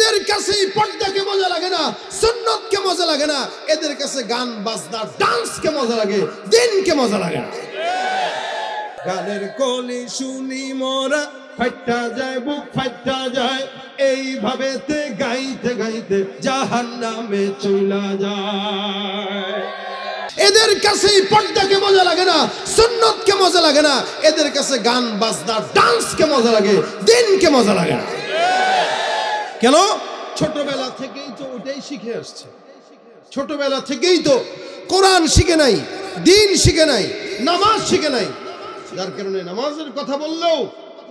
এদের কাছে পর্দাকে মজা লাগে না, সুন্নতকে মজা লাগে না, এদের কাছে গান বাজনা ডান্সকে মজা লাগে, দিনকে মজা লাগে না। গানের কলি শুনি মোরা ফাইটা যায়, বুক ফাইটা যায়, এইভাবে গাইতে গাইতে জাহান্নামে চলা যায়। এদের কাছে পর্দাকে মজা লাগে না, সুন্নতকে মজা লাগে না, এদের কাছে গান বাজনা ডান্সকে মজা লাগে, দিনকে মজা লাগে না। কেন? ছোটবেলা থেকেই তো ওটাই শিখে আসছে, ছোটবেলা থেকেই তো কোরআন শিখে নাই, দিন শিখে নাই, নামাজ শিখে নাই। যার কারণে নামাজের কথা বললেও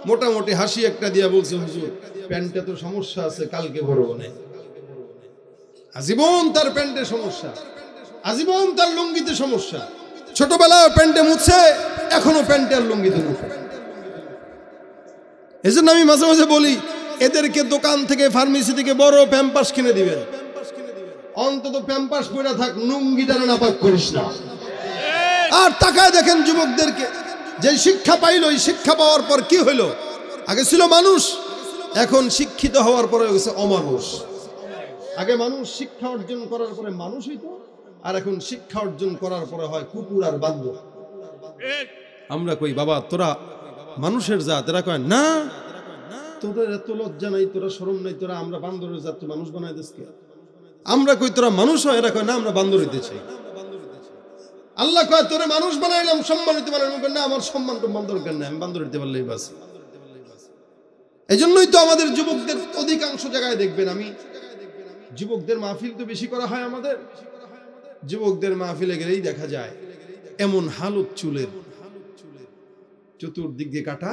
মোটামুটি হাসি একটা দিয়া বলছে, হুজুর প্যান্টে তো সমস্যা আছে, কালকে পরবো না। আজীবন তার প্যান্টে সমস্যা, আজীবন তার লুঙ্গিতে সমস্যা। ছোটবেলায় প্যান্টে মুছে, এখনো প্যান্টে আর লুঙ্গিতে মুছে। এই জন্য আমি মাঝে মাঝে বলি, এদেরকে দোকান থেকে, ফার্মেসি থেকে বড় প্যাম্পাস কিনে দিবেন, অন্তত প্যাম্পাস পরে থাক, লুঙ্গিটা নাপাক করিস না। আর তাকায় দেখেন যুবকদেরকে, যে শিক্ষা পাইল, এই শিক্ষা পাওয়ার পর কি হইল? আগে ছিল মানুষ, এখন শিক্ষিত হওয়ার পরে হয়েছে অমানুষ। আগে মানুষ শিক্ষা অর্জন করার পরে মানুষ হইতো, আর এখন শিক্ষা অর্জন করার পরে হয় কুকুর আর বান্দর। আমরা কই বাবা তোরা মানুষের জাত, এরা কয় না তোদের এত লজ্জা নাই, তোরা শরম নাই, তোরা আমরা বান্দরের জাত মানুষ বানাই দিস কে? আমরা কই তোরা মানুষ হয়, এরা কয় না আমরা বান্দর হইতে চাই। আল্লাহ কয় তোরে মানুষ বানাইলাম, সম্মানিত বানাইলাম, না আমার সম্মান তো বান্দর কেন, আমি বান্দর হইতে পারলেই বাস। এই জন্যই তো আমাদের যুবকদের অধিকাংশ জায়গায় দেখবেন, আমি যুবকদের মাহফিল তো বেশি করা হয় আমাদের, যুবকদের মাহফিলে গেলেই দেখা যায় এমন হালত চুলের, চতুর্দিক দিয়ে কাটা,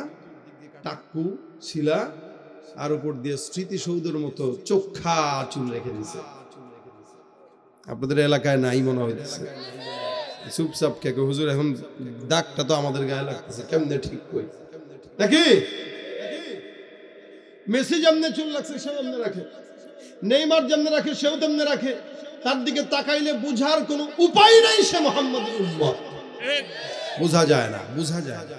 টাক্কু ছিলা, আর উপর দিয়ে স্মৃতিসৌধের মতো চোখা চুল রেখে দিছে। আপনাদের এলাকায় নাই মনে হইতেছে, চুপচাপ কে হুজুর এখন দাগটা তো আমাদের গায়ে লাগতেছে, কেমনে ঠিক কই নাকি? মেসি যেমনে চুল লাগছে সেও এমনি রাখে, নেইমার যেমনে রাখে সেও তেমনি রাখে, তার দিকে তাকাইলে বুঝার কোনো উপায় নাই সে মুহাম্মদের উম্মত। বোঝা যায় না, বোঝা যায় না।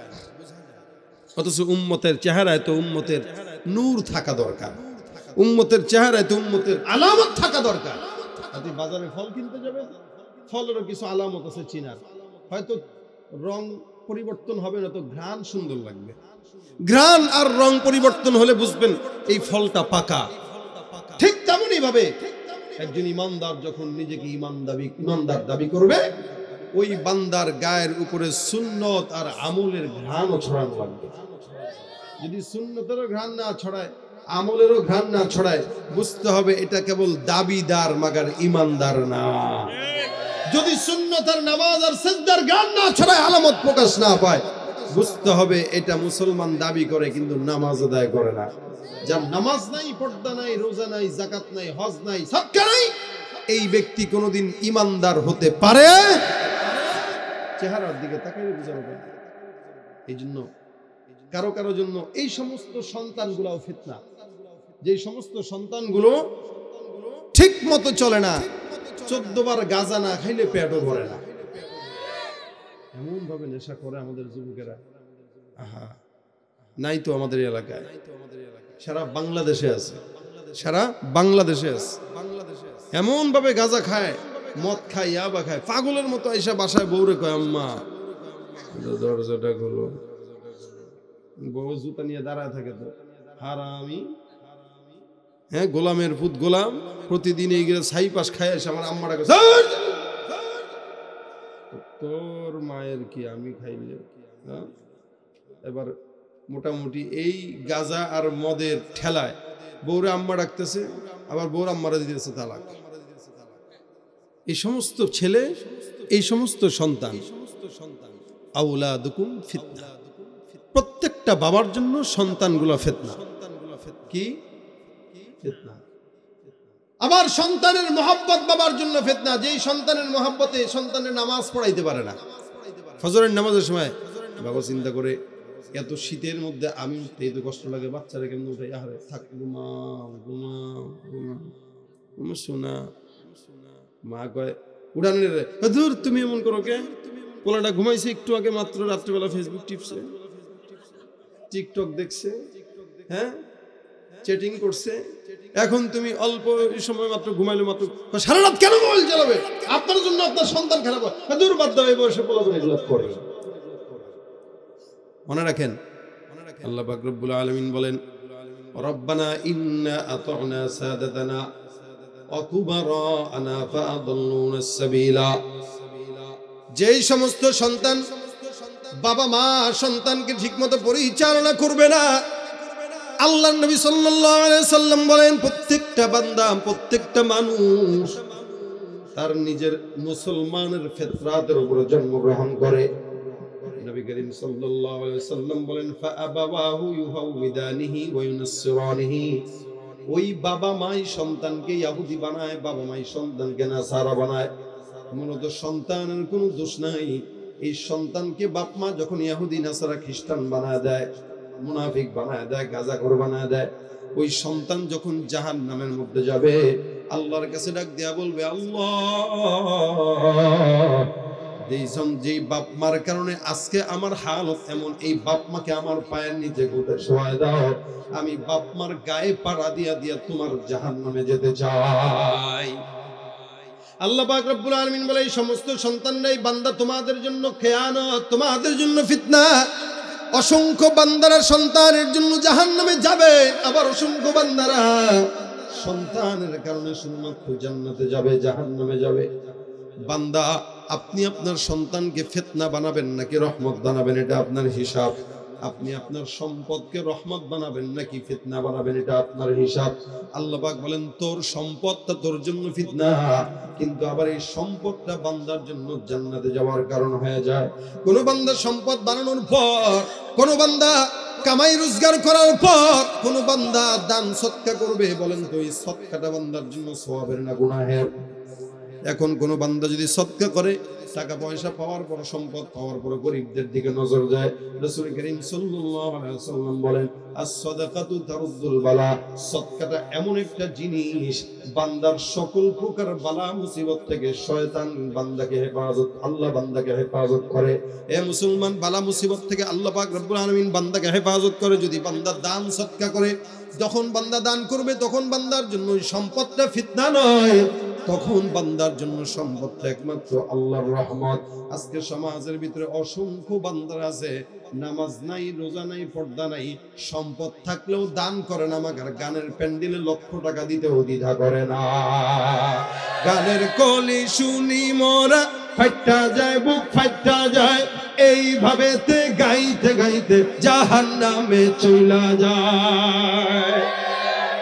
অথচ উম্মতের চেহারায় তো উম্মতের নূর থাকা দরকার, উম্মতের চেহারায় তো উম্মতের আলামত থাকা দরকার। আপনি বাজারে ফল কিনতে যাবেন, ফলেরও কিছু আলামত আছে চিনার, হয়তো রং পরিবর্তন হবে না তো ঘ্রাণ সুন্দর লাগবে, ঘ্রাণ আর রং পরিবর্তন হলে বুঝবেন এই ফলটা পাকা। ঠিক তেমনই ভাবে একজন ইমানদার যখন নিজেকে ইমানদার দাবি করবে, ওই বান্দার গায়ের উপরে সুন্নত আর আমলের ঘ্রাণও ছড়ানো লাগবে। যদি সুন্নতেরও ঘ্রাণ না ছড়ায়, আমলেরও ঘ্রাণ না ছড়ায়, বুঝতে হবে এটা কেবল দাবিদার মাগার ইমানদার না। যদি সুন্নত আর নামাজ আর সিজদার ঘ্রাণ না ছড়ায়, আলামত প্রকাশ না পায়, বুঝতে হবে এটা মুসলমান দাবি করে কিন্তু নামাজ আদায় করে না। যার নামাজ নাই, পর্দা নাই, রোজা নাই, যাকাত নাই, হজ নাই, সাদকা নাই, এই ব্যক্তি কোনোদিন ইমানদার হতে পারে? চেহারার দিকে তাকাইলে বোঝা যাবে। এই জন্য কারো কারো জন্য এই সমস্ত সন্তানগুলোও ফিতনা, যে সমস্ত সন্তানগুলো ঠিক মতো চলে না, 14 বার গাঁজা না খাইলে পেটও ভরে না, এমন ভাবে নেশা করে আমাদের যুবকেরা। আহা, নাই তো আমাদের এলাকায়, সারা বাংলাদেশে আছে, সারা বাংলাদেশে আছে। এমন ভাবে গাঁজা খায়, মদ খায়, ইয়াবা খায়, পাগলের মতো আইসা বাসায় বউরে কয় আম্মা দরজাটা খোলো। বউ জুতা নিয়ে দাঁড়ায় থাকে, তো হারামি, হ্যাঁ গোলামের পুত গোলাম, প্রতিদিন এই গেলে ছাই পাশ খায় এসে আমার আম্মাটাকে, তোর মায়ের কি আমি খাইলে। এবার মোটামুটি এই গাঁজা আর মদের ঠেলায় বউরে আম্মা ডাকতেছে, আবার বউর আম্মারা দিতেছে তালাক। এই সমস্ত ছেলে, এই সমস্ত সন্তান, আউলাদুকুম ফিতনা, প্রত্যেকটা বাবার জন্য সন্তানগুলো ফিতনা। কি ফিতনা? আবার সন্তানের মহব্বত বাবার জন্য ফিতনা। যেই সন্তানের মহব্বতে সন্তানের নামাজ পড়াইতে পারে না, ফজরের নামাজের সময় বাবা চিন্তা করে এত শীতের মধ্যে আমি এই তো কষ্ট লাগে, বাচ্চারা কেমন উঠাই, আরে থাক ঘুমাও ঘুমাও ঘুমাও শোনা। মা কয় উড়ানের দূর, তুমি এমন করো কে? পোলাটা ঘুমাইছে একটু আগে মাত্র, রাত্রিবেলা ফেসবুক টিপছে, টিকটক দেখছে, হ্যাঁ চ্যাটিং করছে, এখন তুমি অল্প সময় মাত্র ঘুমাইলে মাত্র সারা রাত কেন মোবাইল চালাবে? আপনার জন্য আপনার সন্তান খারাপ হয়, দূর বাদ দাও, এই বয়সে পোলাপান এগুলো করে। মনে রাখেন, আল্লাহ পাক রব্বুল আলামিন বলেন, রব্বানা ইন্না আতা'না সাদাতানা ওয়া কুবারা'না ফাআদাল্লুনা সাবিলা। যেই সমস্ত সন্তান বাবা মা সন্তানকে ঠিকমতো পরিচালনা করবে না, আল্লাহর নবী সাল্লাল্লাহু আলাইহি সাল্লাম বলেন, প্রত্যেকটা বান্দা, প্রত্যেকটা মানুষ তার নিজের মুসলমানের ফিতরাতের উপরে জন্মগ্রহণ করে। নবী করিম সাল্লাল্লাহু আলাইহি সাল্লাম বলেন, ফাআবাওয়াহু ইউহাউইদানিহি ওয়া ইউনাসসিরানিহি। ওই বাবা মাই সন্তানকে ইহুদি বানায়, বাবা মাই সন্তানকে নাসারা বানায়। মূলত সন্তানের কোনো দোষ নাই। এই সন্তানকে বাপ মা যখন ইহুদি নাসারা খ্রিস্টান বানায় দেয়, মুনাফিক বানায় দেয়, গাঁজাখোর বানায় দেয়, ওই সন্তান যখন জাহান্নামের মধ্যে যাবে, আল্লাহর কাছে ডাক দেয়া বলবে, আল্লাহ, যেই বাপ মার কারণে আজকে আমার হালত এমন, এই বাপ মাকে আমার পায়ের নিচে ঘুরে শোয়ায় দাও, আমি বাপ মার গায়ে পাড়া দিয়া দিয়া তোমার জাহান্নামে যেতে চাই। আল্লাহ পাক রব্বুল আলামিন বলে, এই সমস্ত সন্তানরাই বান্দা তোমাদের জন্য খেয়ানত, তোমাদের জন্য ফিতনা। অসংখ্য বান্দারা সন্তানের জন্য জাহান্নামে যাবে, আবার অসংখ্য বান্দারা সন্তানের কারণে শুধুমাত্র জান্নাতে যাবে, জাহান্নামে যাবে। বান্দা, আপনি আপনার সন্তানকে ফিতনা বানাবেন নাকি রহমত বানাবেন, এটা আপনার হিসাব। আপনি আপনার সম্পদকে রহমত বানাবেন নাকি ফিতনা বানাবেন, এটা আপনার হিসাব। আল্লাহ পাক বলেন, তোর সম্পদটা তোর জন্য ফিতনা, কিন্তু আবার এই সম্পদটা বান্দার জন্য জান্নাতে যাওয়ার কারণ হয়ে যায়। কোন বান্দা সম্পদ বানানোর পর, কোন বান্দা কামাই রোজগার করার পর, কোন বান্দা দান সদকা করবে, বলেন তো এই সদকাটা বান্দার জন্য সওয়াবের না গুনাহের? এখন কোন বান্দা যদি সদকা করে, টাকা পয়সা পাওয়ার পর, সম্পদ পাওয়ার পর গরিবদের দিকে নজর যায়, রাসূল করিম সাল্লাল্লাহু আলাইহি ওয়াসাল্লাম বলেন, আস-সাদাকাতু তারুদ্দুল বালা। সদকাটা এমন একটা জিনিস, বান্দার সকল প্রকার বালা মুসিবত থেকে শয়তান বান্দাকে হেফাজত, আল্লাহ বান্দাকে হেফাজত করে। এ মুসলমান, বালা মুসিবত থেকে আল্লাহ পাক রব্বুল আলামিন বান্দাকে হেফাজত করে যদি বান্দা দান সদকা করে। যখন বান্দা দান করবে, তখন বান্দার জন্য সম্পদটা ফিতনা নয়, তখন বান্দার জন্য সম্পদটা একমাত্র আল্লাহর রহমত। আজকে সমাজের ভিতরে অসংখ্য বান্দার আছে, নামাজ নাই, রোজা নাই, পর্দা নাই, সম্পদ থাকলেও দান করে না, মাগার গানের প্যান্ডেলে লক্ষ টাকা দিতেও দ্বিধা করে না। গানের কলি শুনি মোরা ফাইটা যায়, বুক ফাইটা যায়, এইভাবে গাইতে গাইতে জাহান্নামে চইলা যায়।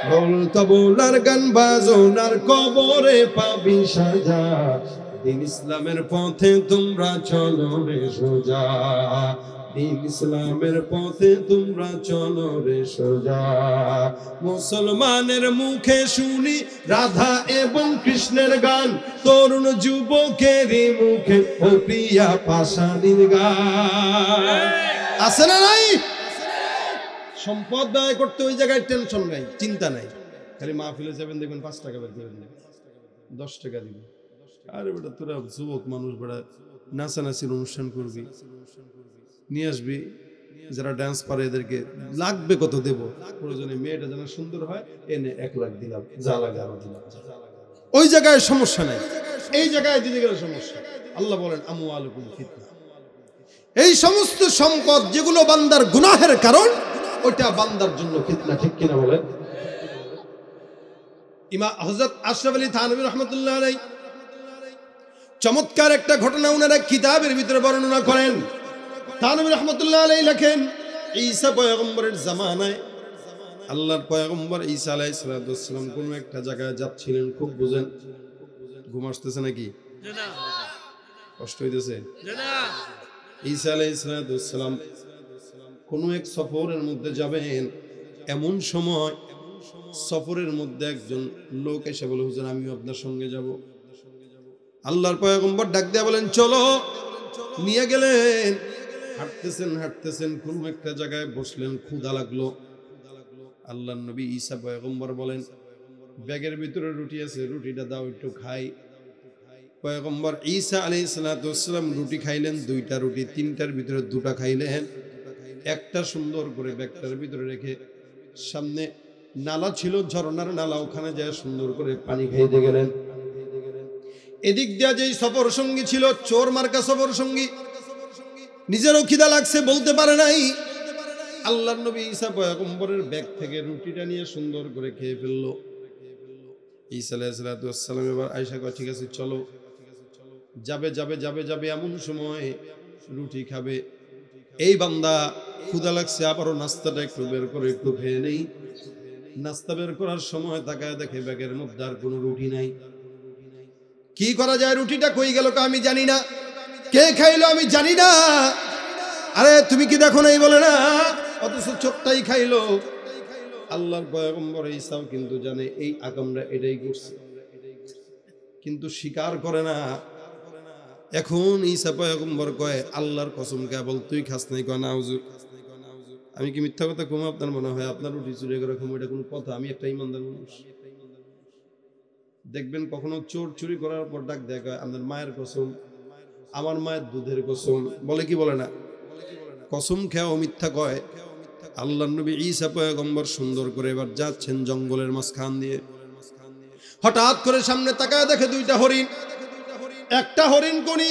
ঢোল তবলার গান বাজনার কবরে পাবি সাজা, দিন ইসলামের পথে তোমরা চলো রে সোজা, দিন ইসলামের পথে তোমরা চলো রে সোজা। মুসলমানের মুখে শুনি রাধা এবং কৃষ্ণের গান, তরুণ যুবকের মুখে ও প্রিয়া পাশানির গান। আছে না নাই? সম্পদ ব্যয় করতে ওই জায়গায় টেনশন নাই, চিন্তা নাই। খালি মাহফিলে যাবেন, দেখবেন 5 টাকা বের করে নেবেন, 10 টাকা দিবেন। আরে বেটা, তোরা যুবক মানুষ, বেটা নাচানাচির অনুষ্ঠান করবি, নিয়ে আসবি যারা ডান্স পারে, এদেরকে লাগবে কত দেব, প্রয়োজনে মেয়েটা যেন সুন্দর হয়, এনে 1 লাখ দিলাম, যা লাগে আরো দিলাম। ওই জায়গায় সমস্যা নাই, এই জায়গায় দিতে গেলে সমস্যা। আল্লাহ বলেন, আমওয়ালুকুম ফিতনা। এই সমস্ত সম্পদ যেগুলো বান্দার গুনাহের কারণ, ওটা বান্দার জন্য ফিতনা, ঠিক কিনা বলেন? ইমাম হযরত আশরাফ আলী থানভী রাহমাতুল্লাহ আলাইহি চমৎকার একটা ঘটনা ওনারা কিতাবের ভিতরে বর্ণনা করেন। থানভী রাহমাতুল্লাহ আলাইহি লেখেন, ঈসা পয়গম্বরের জামানায় আল্লাহর পয়গম্বর ঈসা আলাইহিস সালাম কোন একটা জায়গায় যাচ্ছিলেন। খুব বুঝেন, ঘুম আসতেছে নাকি? না। কষ্ট হইতেছে? না। ঈসা আলাইহিস সালাম কোনো এক সফরের মধ্যে যাবেন, এমন সময় সফরের মধ্যে একজন লোক এসে বলে, হুজুর আমিও আপনার সঙ্গে যাব। আল্লাহর পয়গম্বর ডাক দেয়া বলেন, চলো। নিয়ে গেলেন, হাঁটতেছেন হাঁটতেছেন, কোন একটা জায়গায় বসলেন, ক্ষুধা লাগলো। আল্লাহর নবী ঈসা পয়গম্বর বলেন, ব্যাগের ভিতরে রুটি আছে, রুটিটা দাও একটু খাই। পয়গম্বর ঈসা আলাইহিস সালাম রুটি খাইলেন, 2টা রুটি, 3টার ভিতরে 2টা খাইলেন। একটা সুন্দর করে ব্যাগটার ভিতরে রেখে সামনে নালা ছিল, ঝর্ণার নালা, ওখানে যায় সুন্দর করে পানি খাইতে গেলেন। এদিক দিয়া যেই সফর সঙ্গী ছিল, চোর মার্কা সফর সঙ্গী, নিজেরও খিদা লাগছে, বলতে পারে নাই। আল্লাহর নবী ঈসা পয়গম্বরের ব্যাগ থেকে রুটিটা নিয়ে সুন্দর করে খেয়ে ফেললো। ঈসা আলাইহিস সালাম এবার আয়েশা কয়, ঠিক আছে চলো, যাবে যাবে যাবে যাবে, এমন সময় রুটি খাবে। এই বান্দা ক্ষুধা লাগছে, আবারও নাস্তাটা একটু বের করে একটু খেয়ে নেই। নাস্তা বের করার সময় তাকায় দেখে ব্যাগের মধ্যে আর কোনো রুটি নাই। কি করা যায়, রুটিটা কই গেল আমি জানি না, কে খাইলো আমি জানি না। আরে তুমি কি দেখো নাই বলে না, অথচ চোরটাই খাইলো। আল্লাহর পয়গম্বর ঈসাও কিন্তু জানে এই আকামরা এটাই করছে, কিন্তু স্বীকার করে না। এখন ঈসা পয়গম্বর কয়, আল্লাহর কসম কেবল তুই খাস নাই? কয় না হুজুর, আমি কি মিথ্যা কথা কম? আপনার মনে হয় আপনার রুটি চুরি করে খাবো, এটা কোনো কথা? আমি একটা ইমানদার মানুষ। দেখবেন কখনো চোর চুরি করার পর ডাক দেখা, আপনার মায়ের কসম, আমার মায়ের দুধের কসম, বলে কি বলে না? কসম খেয়াও মিথ্যা কয়। আল্লাহর নবী ঈসা পয়গম্বর সুন্দর করে এবার যাচ্ছেন জঙ্গলের মাঝখান দিয়ে। হঠাৎ করে সামনে তাকায় দেখে দুইটা হরিণ। একটা হরিণ কোনি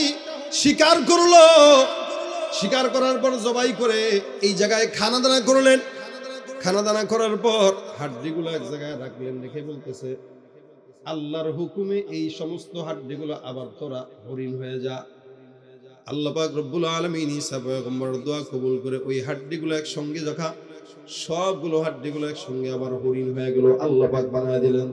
শিকার করলো, শিকার করার পর জবাই করে এই জায়গায় খানা দানা করলেন। খানা দানা করার পর হাড্ডিগুলো এক জায়গায় রাখলেন, রেখে বলতেছে, আল্লাহর হুকুমে এই সমস্ত হাড্ডিগুলো আবার তোরা হরিণ হয়ে যা। আল্লাহ পাক রব্বুল আলামিন ঈসা পয়গম্বরের দোয়া কবুল করে ওই হাড্ডিগুলো একসঙ্গে যখন সবগুলো হাড্ডিগুলো একসঙ্গে আবার হরিণ হয়ে গেল, আল্লাহ পাক বানায় দিলেন।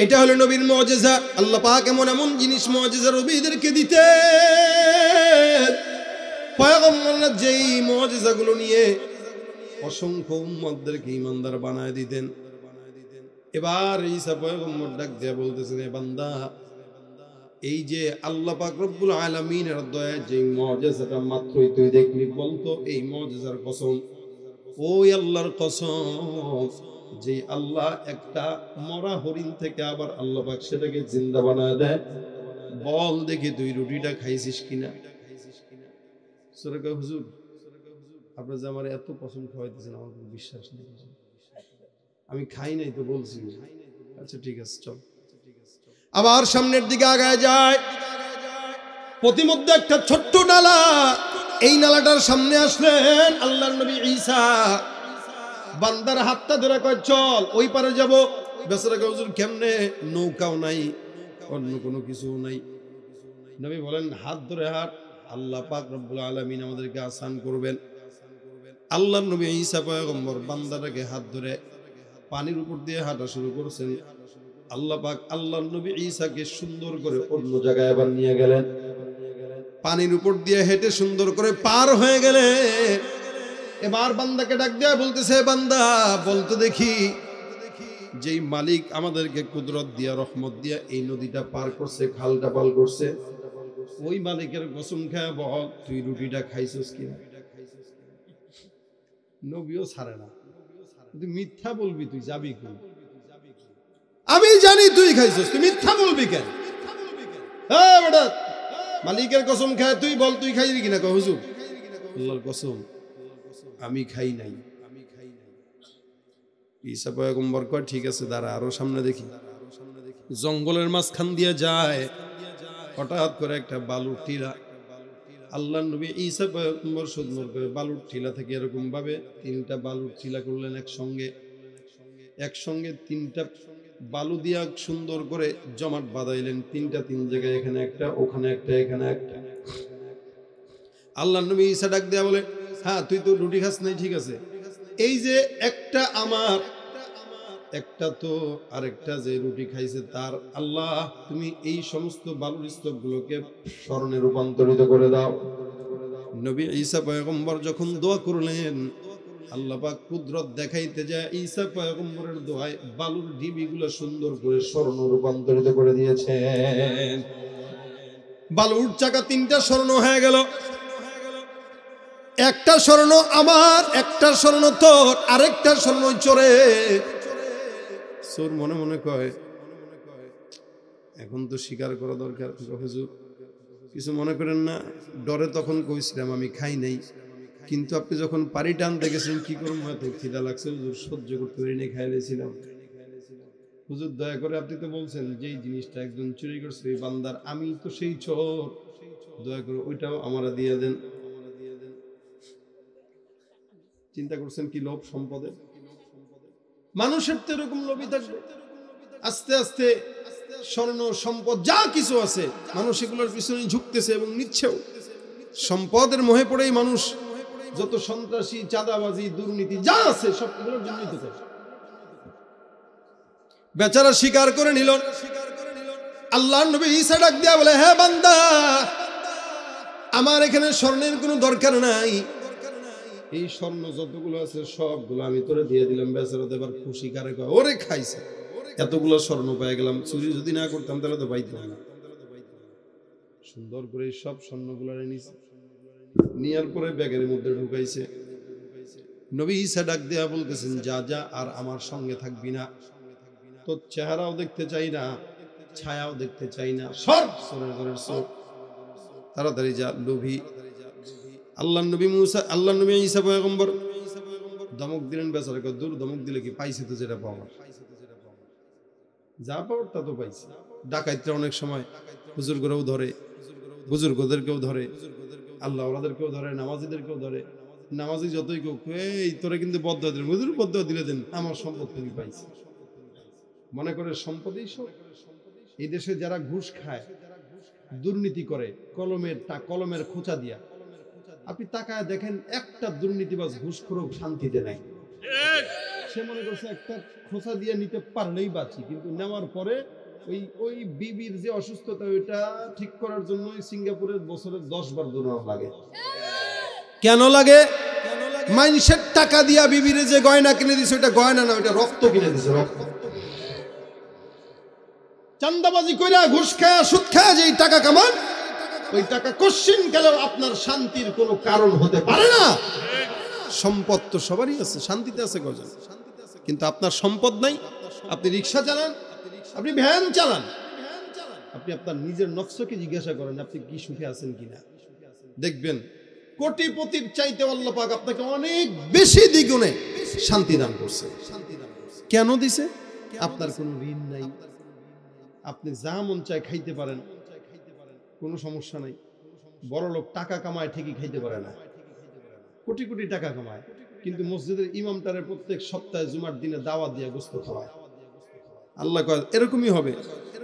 এটা হলো নবীর মুজিজা। আল্লাহ পাক এমন এমন জিনিস মুজিজা নবীদেরকে দিতেন, পয়গম্বররা যেই মুজিজাগুলো নিয়ে অসংখ্য উম্মতদেরকে ঈমানদার বানায় দিতেন। এবার ঈসা পয়গম্বর ডাক দিয়ে বলতেছেন, এ বান্দা, এই যে আল্লাহ পাক রব্বুল আলামিনের দয়ায় যে মুজিজাটা মাত্রই তুই দেখলি, বলতো এই মুজিজার কসম। ওই আল্লাহর কসম, যে আল্লাহ একটা মরা হরিণ থেকে আবার আল্লাহ পাক সেটাকে জিন্দা বানায় দেয়, বল দেখি তুই রুটিটা খাইছিস কিনা। সূরা কয়, হুজুর আপনারা যে আমার এত কসম খাওয়াইতেছেন, আমার কোনো বিশ্বাস নেই, আমি খাই নাই তো বলছি। আচ্ছা ঠিক আছে চল। আবার সামনের দিকে আগায় যায়, প্রতিমধ্যে একটা ছোট্ট নালা। এই নালাটার সামনে আসলেন আল্লাহর নবী ঈসা। বান্দার হাতটা ধরে কয়, চল ওই পারে যাব। বেচারা কয়, হুজুর কেমনে? নৌকাও নাই, অন্য কোনো কিছু নাই। নবী বলেন, হাত ধরে হাট, আল্লাহ পাক রব্বুল আলামিন আমাদেরকে আসান করবেন। আল্লাহর নবী ঈসা পয়গম্বর বান্দাটাকে হাত ধরে পানির উপর দিয়ে হাঁটা শুরু করেছেন। আল্লাহ পাক আল্লাহর নবী ঈসাকে সুন্দর করে অন্য জায়গায় আবার নিয়ে গেলেন। পানির উপর দিয়ে হেঁটে সুন্দর করে পার হয়ে গেলে এবার বান্দাকে ডাক দেয়া বলতেছে, বান্দা বলতো দেখি, যেই মালিক আমাদেরকে কুদরত দিয়া রহমত দিয়া এই নদীটা পার করছে, খালটা পার করছে, ওই মালিকের কসম খায় বল তুই রুটিটা খাইছিস কিনা। নবীও ছাড়ে না, তুই মিথ্যা বলবি, তুই যাবি কোন? আমি জানি তুই খাইছিস, তুই মিথ্যা বলবি কেন? হ্যাঁ বেটা, মালিকের কসম খায়, তুই বল তুই খাইলি কিনা। কয়, হুজুর আল্লাহর কসম আমি খাই নাই। ঈসা পয়গম্বর কয়, ঠিক আছে দাঁড়া, আরো সামনে দেখি। জঙ্গলের মাঝখান দিয়ে যায়, হঠাৎ করে একটা বালুর টিলা। আল্লাহর নবী ঈসা পয়গম্বর সুন্দর করে বালুর টিলা থেকে এরকম ভাবে তিনটা বালুর টিলা করলেন একসঙ্গে তিনটা বালু দিয়া সুন্দর করে জমাট বাঁধাইলেন, তিনটা তিন জায়গায়, এখানে একটা, ওখানে একটা, এখানে একটা। আল্লাহর নবী ঈসা ডাক দেয়া বলে, হ্যাঁ তুই তো রুটি খাস নাই, ঠিক আছে, এই যে একটা আমার, একটা তো আরেকটা যে রুটি খাইছে তার, আল্লাহ তুমি এই সমস্ত বালুর স্তূপগুলোকে স্মরণে রূপান্তরিত করে দাও। নবী ঈসা পয়গম্বর যখন দোয়া করলেন, আল্লাহ পাক কুদরত দেখাইতে যায় ঈসা পয়গম্বরের দোয়ায় বালুর ঢিবিগুলো সুন্দর করে স্বর্ণ রূপান্তরিত করে দিয়েছেন। বালুর চাকা তিনটা স্বর্ণ হয়ে গেল। একটা স্বর্ণ আমার, একটা স্বর্ণ তোর, আরেকটা স্বর্ণ চোরে। চোর মনে মনে কয়, এখন তো স্বীকার করা দরকার। হুজুর কিছু মনে করেন না, ডরে তখন কইছিলাম আমি খাই নাই, কিন্তু আপনি যখন পারি টানতে গেছেন কি করুন, হয়তো খিদা লাগছে হুজুর, সহ্য করতে পারি নাই, খাইলেছিলাম। হুজুর দয়া করে, আপনি তো বলছেন যে এই জিনিসটা একজন চুরি করছে এই বান্দার, আমি তো সেই চোর, দয়া করে ওইটাও আমারা দিয়ে দেন। চিন্তা করছেন কি লোভ সম্পদের। মানুষের তো এরকম লোভী থাকবে। আস্তে আস্তে স্বর্ণ সম্পদ যা কিছু আছে মানুষ এগুলোর পিছনে ঝুঁকতেছে এবং নিচ্ছেও। সম্পদের মোহে পড়েই মানুষ যত সন্ত্রাসী, চাঁদাবাজি, দুর্নীতি যা আছে সবগুলোর জন্যই তো। বেচারা স্বীকার করে নিল। আল্লাহর নবী ঈসা ডাক দিয়া বলে, হ্যাঁ বান্দা, আমার এখানে স্বর্ণের কোনো দরকার নাই, এই স্বর্ণ যতগুলো আছে সবগুলো আমি তোরে দিয়ে দিলাম। বেচারা তো এবার খুশি, কারে কয়, ওরে খাইছে, এতগুলো স্বর্ণ পেয়ে গেলাম, চুরি যদি না করতাম তাহলে তো পাইতাম না। সুন্দর করে সব স্বর্ণগুলো নিয়েছে, নেওয়ার পরে ব্যাগের মধ্যে ঢুকাইছে। নবী ঈসা ডাক দেয়া বলতেছেন, যা যা, আর আমার সঙ্গে থাকবি না, তোর চেহারাও দেখতে চাই না, ছায়াও দেখতে চাই না, সব সরে ঘরের সব, তাড়াতাড়ি যা, লোভী। আল্লাহ নবী মুসা, আল্লাহ নবী ঈসা পয়গম্বর ধমক দিলেন বেচারাকে, দূর, ধমক দিলে কি, পাইছে তো যেটা পাওয়ার, যা পাওয়ার তা তো পাইছে। ডাকাইতরা অনেক সময় হুজুরগরেও ধরে, বুজুর্গদেরকেও ধরে, আল্লাহ ওলাদেরকেও ধরে, নামাজিদেরকেও ধরে। নামাজি যতই কেউ, এই তোরে কিন্তু বদয়া দিলেন, হুজুর বদয়া দিলে দেন, আমার সম্পদ তুমি পাইছি, মনে করে সম্পদেই সব। এই দেশে যারা ঘুষ খায়, দুর্নীতি করে, কলমের খোঁচা দিয়া, আপনি তাকায় দেখেন একটা দুর্নীতিবাজ ঘুষখোর শান্তিতে নাই। সে মনে করছে একটা খোঁচা দিয়ে নিতে পারলেই বাঁচি, কিন্তু নেওয়ার পরে ওই বিবির যে অসুস্থতা, ওইটা ঠিক করার জন্য সিঙ্গাপুরের বছরে 10 বার দৌড়ানো লাগে। কেন লাগে? মানুষের টাকা দিয়া বিবিরে যে গয়না কিনে দিছে, ওইটা গয়না না, ওইটা রক্ত কিনে দিছে, রক্ত। চান্দাবাজি কইরা, ঘুষ খায়া, সুদ খায়া যে টাকা কামান, ওই টাকা কোশ্চিন গেলেও আপনার শান্তির কোনো কারণ হতে পারে না। সম্পদ তো সবারই আছে, শান্তিতে আছে কজন? কিন্তু আপনার সম্পদ নাই। আপনি রিক্সা চালান, আপনি ভ্যান চালান, আপনি আপনার নিজের নফসকে জিজ্ঞাসা করেন আপনি কি সুখে আছেন কিনা। দেখবেন কোটিপতির চাইতে আল্লাহ পাক আপনাকে অনেক বেশি দ্বিগুণে শান্তি দান করছে। কেন দিছে? আপনার কোনো ঋণ নাই, আপনি যা মন চায় খাইতে পারেন, কোনো সমস্যা নাই। বড় লোক টাকা কামায় ঠিকই খাইতে পারে না, কোটি কোটি টাকা কামায়, কিন্তু মসজিদের ইমামটারে প্রত্যেক সপ্তাহে জুমার দিনে দাওয়াত দিয়ে গোস্ত খাওয়ায়। আল্লাহ কয় এরকমই হবে,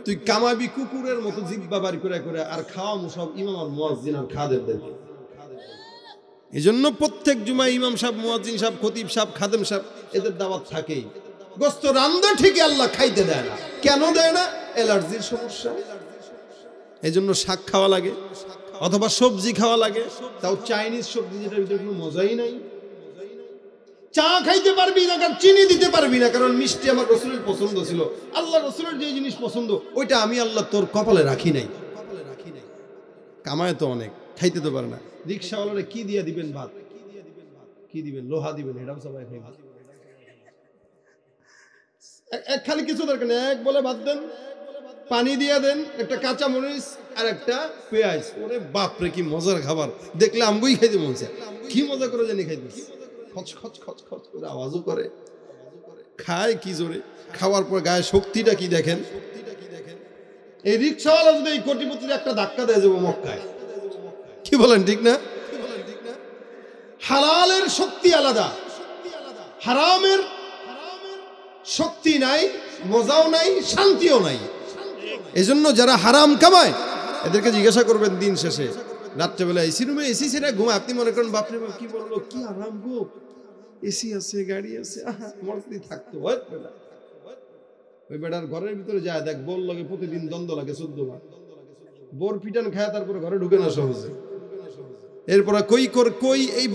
তুই কামাবি কুকুরের মতো জিব্বা বাড়ি করে করে, আর খাওয়ামু সব ইমাম আর মুয়াজ্জিন আর খাদেমদেরকে। এই জন্য প্রত্যেক জুমায় ইমাম সাহেব, মুয়াজ্জিন সাহেব, খতিব সাহেব, খাদেম সাহেব, এদের দাওয়াত থাকেই। গোস্ত রান্দা ঠিকই, আল্লাহ খাইতে দেয় না। কেন দেয় না? অ্যালার্জির সমস্যা। এই জন্য শাক খাওয়া লাগে অথবা সবজি খাওয়া লাগে, তাও চাইনিজ সবজি, যেটার ভিতরে কোনো মজাই নাই। চা খাইতে পারবি না, কারণ চিনি দিতে পারবি না, কারণ মিষ্টি আমার রসুলের পছন্দ ছিল। আল্লাহ রসুলের যে জিনিস পছন্দ, ওইটা আমি আল্লাহ তোর কপালে রাখি নাই। কামায় তো অনেক, খাইতে তো পারে না। রিক্সাওয়ালারে কি দিয়ে দিবেন? ভাত কি দিবেন? লোহা দিবেন, এটাও সবাই খাইবে। খালি কিছু দরকার নেই, এক বলে ভাত দেন, পানি দিয়ে দেন, একটা কাঁচা মরিচ আর একটা পেঁয়াজ। ওরে বাপরে, কি মজার খাবার! দেখলে আমগুই খাইতে মন চায়। কি মজা করে জানি খাইতে, খচ খচ খচ খচ করে আওয়াজও করে, খায় কি জোরে। খাওয়ার পর গায়ে শক্তিটা কি দেখেন। এই রিক্সাওয়ালা যদি এই কোটিপতির একটা ধাক্কা দেয় যাবো মক্কায়, কি বলেন ঠিক না? হালালের শক্তি আলাদা, হারামের শক্তি নাই, মজাও নাই, শান্তিও নাই। এই জন্য যারা হারাম কামায় এদেরকে জিজ্ঞাসা করবেন দিন শেষে, রাত্রেবেলা এসি রুমে এসি ছেড়ে ঘুমায়, আপনি মনে করেন বাপরে বাপ কি বললো, কি আরাম গো, এসি আছে, গাড়ি আছে, আমার যদি থাকতো। ওই বেটার ঘরের ভিতরে যায়, দেখ বোর লাগে প্রতিদিন দ্বন্দ্ব লাগে 14 বার। বোর পিটান খায়, তারপরে ঘরে ঢুকে না সহজে। এরপরে কই এই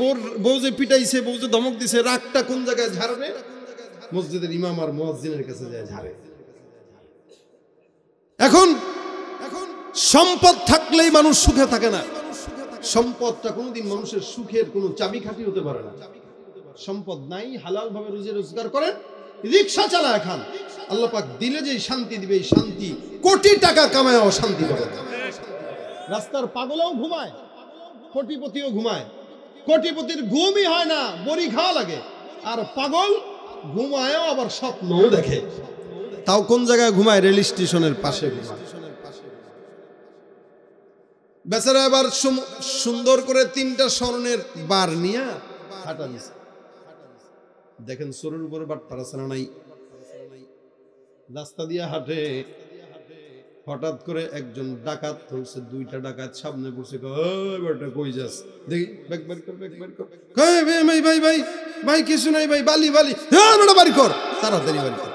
বউ যে পিটাইছে, বউ যে ধমক দিছে, রাগটা কোন জায়গায় ঝাড়বে? মসজিদের ইমাম আর মুয়াজ্জিনের কাছে যায় ঝাড়ে। এখন সম্পদ থাকলেই মানুষ সুখে থাকে না। সম্পদটা কোনোদিন মানুষের সুখের কোনো চাবিকাঠি হতে পারে না। সম্পদ নাই, হালাল ভাবে রুজি রোজগার করেন, রিক্সা চালায় খান, আল্লাহ পাক দিলে যে শান্তি দিবে, এই শান্তি কোটি টাকা কামায়ও শান্তি পাবে না। রাস্তার পাগলাও ঘুমায়, কোটিপতিও ঘুমায়, কোটিপতির ঘুমই হয় না, বড়ি খাওয়া লাগে। আর পাগল ঘুমায়ও আবার স্বপ্নও দেখে। তাও কোন জায়গায় ঘুমায়? রেল স্টেশনের পাশে ঘুমায়। বেচারা এবার সুন্দর করে 3টা স্বর্ণের বার নিয়ে হাঁটা দিছে। দেখেন চোরের উপরে বাট পারাছানা নাই, রাস্তা দিয়ে হাঁটে। হঠাৎ করে একজন ডাকাত ধরছে, 2টা ডাকাত সামনে বসে, কই যাস দেখি, ব্যাগ বের কর, ব্যাগ বের কর। ভাই ভাই ভাই ভাই কিছু নাই ভাই, বালি বালি, বাড়ি কর, তাড়াতাড়ি বাড়ি কর।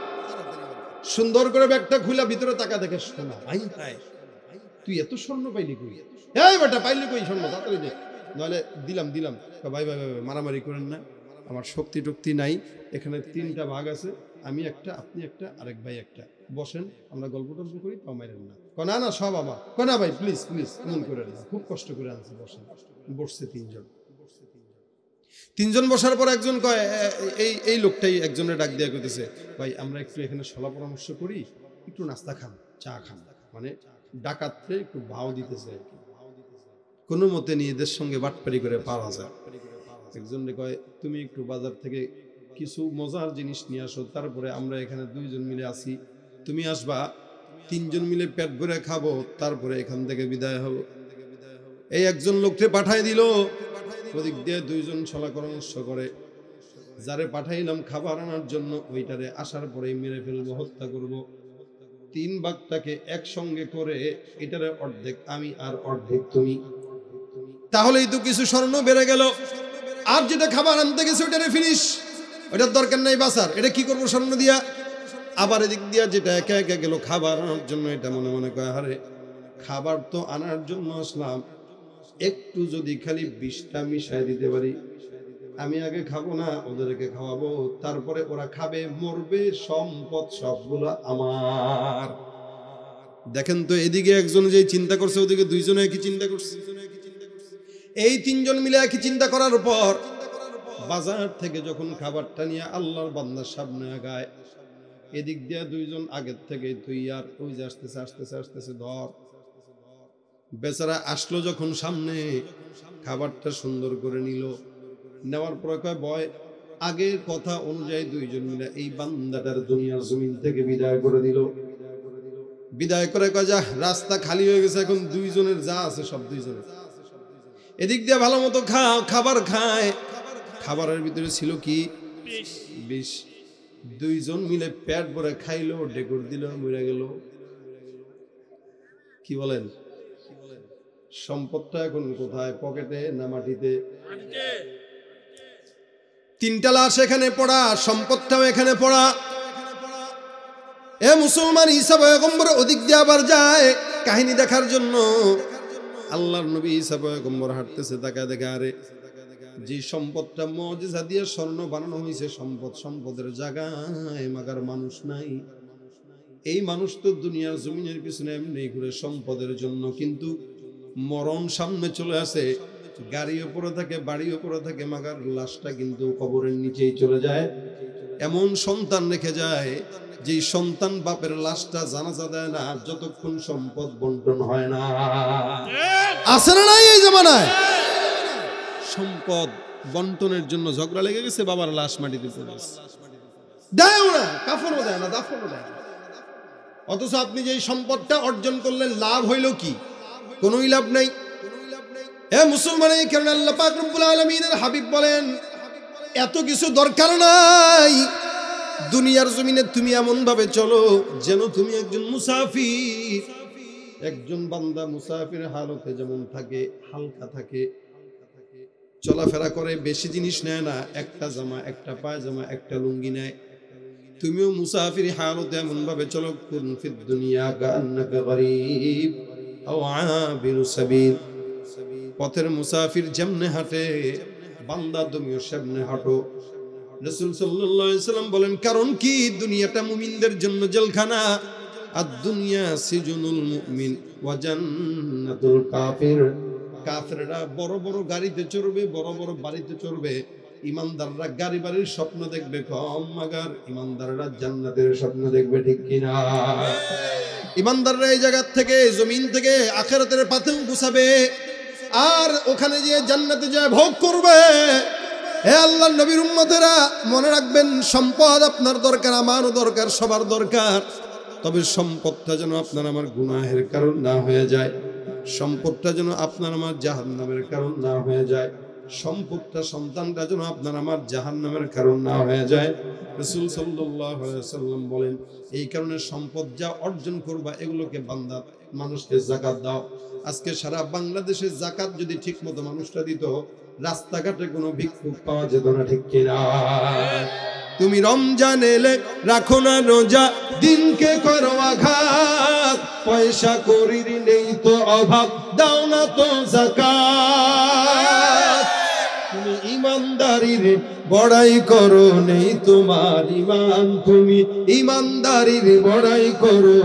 সুন্দর করে ব্যাগটা খুলে ভিতরে তাকা, দেখে সোনা। ভাই ভাই তুই এত স্বর্ণ পাইলি কই? এই বেটা পাইলি কই স্বর্ণ, তাড়াতাড়ি দে, নাহলে দিলাম। ভাই ভাই ভাই মারামারি করেন না, আমার শক্তি টক্তি নাই, এখানে 3টা ভাগ আছে, আমি একটা, আপনি একটা, আরেক ভাই একটা, বসেন আমরা গল্প টল্প করি, তাও মাইরেন না। না না সব আমার, না ভাই প্লিজ প্লিজ এমন করেন না, খুব কষ্ট করে আনছি, বসেন। বসছে 3জন বসার পর একজন কয়, এই লোকটাই একজনের ডাক দেয়া করতেছে, ভাই আমরা একটু এখানে সলা পরামর্শ করি, একটু নাস্তা খান, চা খান, মানে ডাকাতরে একটু ভাও দিতেছে, কোনো মতে নিজেদের সঙ্গে বাটপারি করে পাওয়া যায়। একজন কয়, তুমি একটু বাজার থেকে কিছু মজার জিনিস নিয়ে আসো, তারপরে আমরা এখানে 2জন মিলে আসি, তুমি আসবা, 3জন মিলে পেট ভরে খাবো, তারপরে এখান থেকে বিদায় হবো। এই একজন লোককে পাঠাই দিল, ওদিক দিয়ে 2জন ছলা পরামর্শ করে, যারে পাঠাইলাম খাবার আনার জন্য, ওইটারে আসার পরেই মেরে ফেলবো, হত্যা করব। 3 ভাগটাকে একসঙ্গে করে, এটারে অর্ধেক আমি আর অর্ধেক তুমি, তাহলেই তো কিছু স্বর্ণ বেড়ে গেল। আর যেটা খাবার আনতে গেছে ওইটারে ফিনিশ, ওইটার দরকার নাই বাসার, এটা কি করবো স্বর্ণ দিয়া? আবার এদিক দিয়া যেটা একা একা গেল খাবার আনার জন্য, এটা মনে মনে কয়, আরে খাবার তো আনার জন্য আসলাম, একটু যদি খালি বিষটা মিশাই দিতে পারি, আমি আগে খাবো না, ওদেরকে খাওয়াবো, তারপরে ওরা খাবে, মরবে, সম্পদ সবগুলো আমার। দেখেন তো, এদিকে একজন যে চিন্তা করছে, ওদিকে 2জনে একই চিন্তা করছে। এই 3জন মিলে একই চিন্তা করার পর বাজার থেকে যখন খাবারটা নিয়ে আল্লাহর বান্দার সামনে আগায়, এদিক দিয়ে 2জন আগের থেকে তুই আর ওই যে আসতেছে ধর। বেচারা আসলো যখন সামনে, খাবারটা সুন্দর করে নিল, নেওয়ার পর কয়, বয় আগের কথা অনুযায়ী 2জন মিলে এই বান্দাটার দুনিয়ার জমিন থেকে বিদায় করে দিল। বিদায় করে কয়, যা রাস্তা খালি হয়ে গেছে, এখন 2জনের যা আছে সব 2জনের। এদিক দিয়ে ভালো মতো খাবার খায়, খাবারের ভিতরে ছিল কি? বিষ। 2জন মিলে পেট ভরে খাইলো, ডেকর দিল, মরে গেল। কি বলেন? সম্পদটা এখন কোথায়? পকেটে না মাটিতে? 3টা লাশ এখানে পড়া, সম্পদটাও এখানে পড়া। এ মুসলমান, ঈসা পয়গম্বর ওদিক দিয়ে আবার যায় কাহিনী দেখার জন্য। আল্লাহর নবী ঈসা পয়গম্বর হাঁটতেছে, তাকায় দেখে, আরে যে সম্পদটা মুজিজা দিয়ে স্বর্ণ বানানো হয়েছে, সম্পদের জায়গায় মাগার মানুষ নাই। এই মানুষ তো দুনিয়ার জমিনের পিছনে এমনি ঘুরে সম্পদের জন্য, কিন্তু মরণ সামনে চলে আসে, গাড়ি উপরে থাকে, বাড়ি উপরে থাকে, মাগার লাশটা কিন্তু কবরের নিচেই চলে যায়। এমন সন্তান রেখে যায়, যে সন্তান বাপের লাশটা জানাজা দেয় না যতক্ষণ সম্পদ বন্টন হয় না। আছে না নাই এই জামানায়? সম্পদ বন্টনের জন্য ঝগড়া লেগে গেছে, বাবার লাশ মাটিতে পড়ে গেছে, দেয়ও না, কাফনও দেয় না, দাফনও দেয় না। অথচ আপনি যে সম্পদটা অর্জন করলেন, লাভ হইল কি? কোনোই লাভ নাই। এ মুসলমান, এই কারণে আল্লাহ পাক রব্বুল আলামিনের হাবিব বলেন, এত কিছু দরকার নাই, দুনিয়ার জমিনে তুমি এমন ভাবে চলো যেন তুমি একজন মুসাফির। একজন বান্দা মুসাফির হালতে যেমন থাকে, হালকা থাকে, চলাফেরা করে, বেশি জিনিস নেয় না, একটা জামা, একটা পায়জামা, একটা লুঙ্গি নেয়। তুমিও মুসাফির হালতে এমন ভাবে চলো, কুন ফিদ দুনিয়া কান্নাকা গরীব আও আবিরু সাবিল। পথের মুসাফির যেমনে হাঁটে, বান্দা তুমিও সেমনে হাঁটো। রাসূল সাল্লাল্লাহু আলাইহি সাল্লাম বলেন, কারণ কি? দুনিয়াটা মুমিনদের জন্য জেলখানা, আর দুনিয়া সিজনুল মুমিন ওয়া জান্নাতুল কাফির। কাফেররা বড় বড় গাড়িতে চড়বে, বড় বড় বাড়িতে চড়বে, ইমানদাররা গাড়ি বাড়ির স্বপ্ন দেখবে কম, মাগার ইমানদাররা জান্নাতের স্বপ্ন দেখবে, ঠিক কিনা? ইমানদাররা এই জায়গা থেকে, জমিন থেকে আখিরাতের পাথেও গুছাবে, আর ওখানে যে জান্নাতে যায় ভোগ করবে। হে আল্লাহর নবীর উম্মতেরা, মনে রাখবেন সম্পদ আপনার দরকার, আমারও দরকার, সবার দরকার। তবে সম্পদটা যেন আপনার আমার গুনাহের কারণ না হয়ে যায়, সম্পদটা যেন আপনার আমার জাহান্নামের কারণ না হয়ে যায়, সম্পদটা সন্তানটা যেন আপনার আমার জাহান্নামের কারণ না হয়ে যায়। রাসূল সাল্লাল্লাহু আলাইহি ওয়াসাল্লাম বলেন, এই কারণে সম্পদ যা অর্জন করবা এগুলোকে বান্দা মানুষকে যাকাত দাও। আজকে সারা বাংলাদেশে যাকাত যদি ঠিকমতো মানুষটা দিত, রাস্তাঘাটে কোনো ভিক্ষুক পাওয়া যেত না, ঠিক কিনা? তুমি রমজান এলে রাখো না রোজা, দিনকে করো আঘাত, পয়সা করির নেই তো অভাব, দাও না তো যাকাত। তুমি ইমানদারির বড়াই করো, নেই তোমার ইমান, তুমি ইমানদারির বড়াই করো,